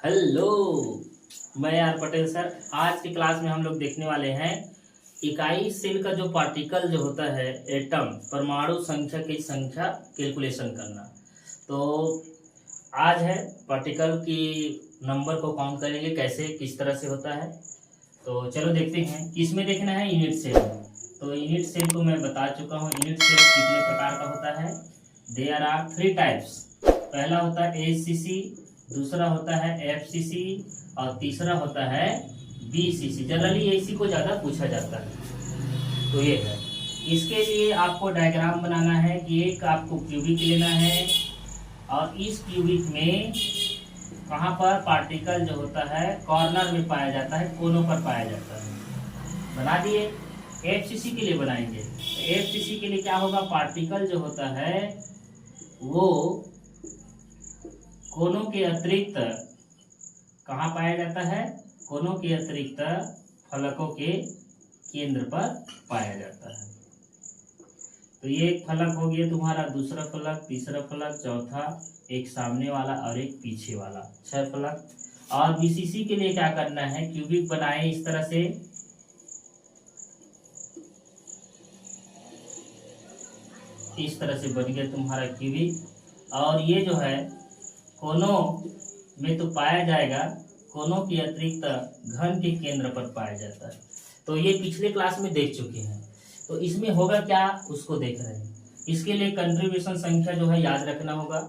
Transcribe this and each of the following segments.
Hello, मैं are Patel sir. आज की क्लास में हम लोग देखने वाले हैं इकाई सेल का जो पार्टिकल जो होता है एटम, परमाणु संख्या की संख्या कैलकुलेशन करना। तो आज है पार्टिकल की नंबर को काउंट करेंगे, कैसे किस तरह से होता है। तो चलो देखते हैं। इसमें देखना है यूनिट सेल। तो यूनिट सेल को मैं बता चुका हूँ। यूनिट सेल कितने प्रकार का होता है? There are 3 types. पहला होता है एचसीसी, दूसरा होता है एफसीसी और तीसरा होता है बीसीसी। जनरली एसी को ज्यादा पूछा जाता है। तो ये है। इसके लिए आपको डायग्राम बनाना है कि एक आपको क्यूबिक लेना है और इस क्यूबिक में कहाँ पर पार्टिकल जो होता है कॉर्नर में पाया जाता है, कोनों पर पाया जाता है। बना दिए। एफसीसी के लिए बनाएंगे। एफसीसी के लिए क्या होगा? पार्टिकल जो होता है वो कोनों के अतिरिक्त कहाँ पाया जाता है? कोनों के अतिरिक्त फलकों के केंद्र पर पाया जाता है। तो ये एक फलक हो गया तुम्हारा, दूसरा फलक, तीसरा फलक, चौथा, एक सामने वाला और एक पीछे वाला, 6 फलक। और बीसीसी के लिए क्या करना है? क्यूबिक बनाए इस तरह से। इस तरह से बन गया तुम्हारा क्यूबिक। और ये जो है कोनों में तो पाया जाएगा, कोनों के अतिरिक्त घन के केंद्र पर पाया जाता है। तो ये पिछले क्लास में देख चुके हैं। तो इसमें होगा क्या, उसको देख रहे हैं। इसके लिए कंट्रीब्यूशन संख्या जो है याद रखना होगा,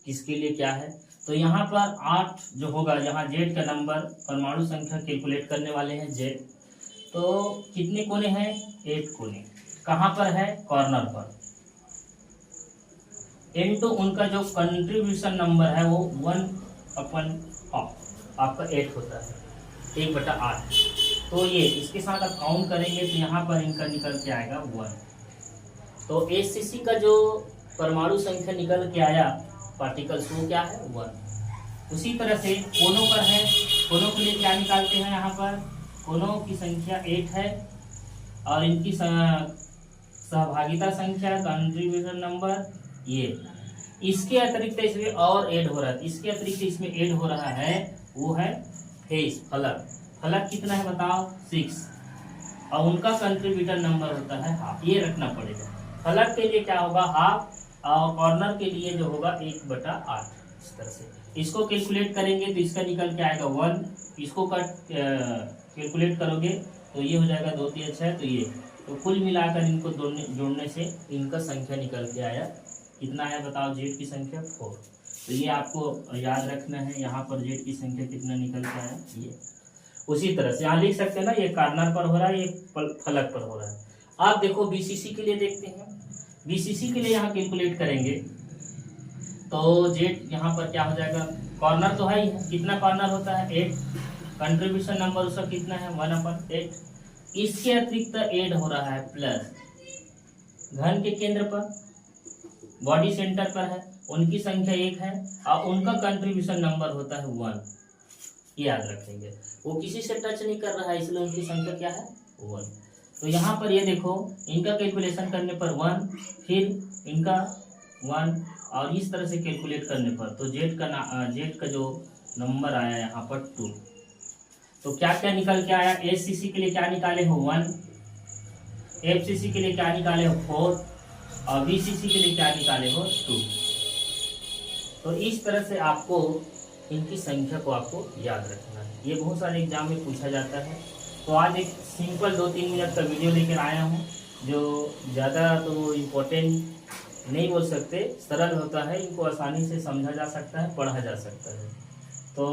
किसके लिए क्या है। तो यहाँ पर 8 जो होगा, यहाँ जेड का नंबर, परमाणु संख्या कैलकुलेट करने वाले हैं जेड। तो कितने कोने हैं? 8 कोने। कहाँ पर है? कॉर्नर पर। इनटू उनका जो कंट्रीब्यूशन नंबर है वो 1/8 आपका 8 होता है, 1/8। तो ये इसके साथ आप काउंट करेंगे तो यहाँ पर इनका निकल के आएगा 1। तो एचसीसी का जो परमाणु संख्या निकल के आया पार्टिकल्स वो क्या है? 1। उसी तरह से कोनों पर है। कोनों के लिए क्या निकालते हैं? यहाँ पर कोनों की संख्या 8 है और इनकी सहभागिता संख्या, कंट्रीब्यूशन नंबर ये। इसके अतिरिक्त इसमें और ऐड हो रहा है, इसके अतिरिक्त इसमें ऐड हो रहा है वो है फेस, फलक। फलक कितना है बताओ? 6। और उनका कंट्रीब्यूटर नंबर होता है हाफ। ये रखना पड़ेगा। फलक के लिए क्या होगा? हाफ। और कॉर्नर के लिए जो होगा 1/8। इस तरह से इसको कैलकुलेट करेंगे तो इसका निकल के आएगा 1। इसको कैलकुलेट करोगे तो ये हो जाएगा 2 3 6। तो ये तो कुल मिलाकर इनको जोड़ने से इनका संख्या निकल के आया। कितना है बताओ? जेड की संख्या 4। तो ये आपको याद रखना है। यहाँ पर जेड की संख्या कितना निकल के आया ये। उसी तरह से यहाँ लिख सकते हैं ना, ये कॉर्नर पर हो रहा है, ये फलक पर हो रहा है। आप देखो बीसीसी के लिए देखते हैं। बीसीसी के लिए यहाँ कैलकुलेट करेंगे तो जेड यहाँ पर क्या हो जाएगा? कॉर्नर तो है ही, कितना कॉर्नर होता है? 8। कंट्रीब्यूशन नंबर उसका कितना है? 1/8। इसके अतिरिक्त ऐड हो रहा है प्लस घन के केंद्र पर, बॉडी सेंटर पर है, उनकी संख्या 1 है और उनका कंट्रीब्यूशन नंबर होता है 1। ये याद रखेंगे। वो किसी से टच नहीं कर रहा है, इसलिए उनकी संख्या क्या है? 1। तो यहाँ पर ये देखो, इनका कैलकुलेशन करने पर 1, फिर इनका 1 और इस तरह से कैलकुलेट करने पर तो जेड का जो नंबर आया यहाँ पर 2। तो क्या क्या निकल के आया? एचसीसी के लिए क्या निकाले हो? 1। एफसीसी के लिए क्या निकाले हो? 4। और बीसीसी के लिए क्या निकाले हो? 2। तो इस तरह से आपको इनकी संख्या को आपको याद रखना है। ये बहुत सारे एग्जाम में पूछा जाता है। तो आज एक सिंपल 2-3 मिनट का वीडियो लेकर आया हूँ, जो ज़्यादा तो इम्पोर्टेंट नहीं बोल सकते, सरल होता है, इनको आसानी से समझा जा सकता है, पढ़ा जा सकता है। तो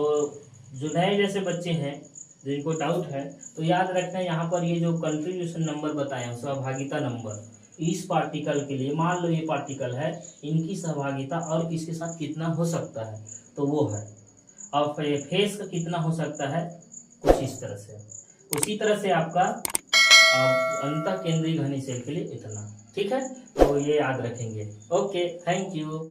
जो नए जैसे बच्चे हैं जिनको डाउट है तो याद रखना है, यहाँ पर ये जो कंट्रीब्यूशन नंबर बताया, सहभागिता नंबर, इस पार्टिकल के लिए मान लो ये पार्टिकल है, इनकी सहभागिता और किसके साथ कितना हो सकता है तो वो है। और फेस का कितना हो सकता है, कुछ इस तरह से। उसी तरह से आपका अंतः केंद्रीय घनी सेल के लिए इतना। ठीक है, तो ये याद रखेंगे। Okay, thank you.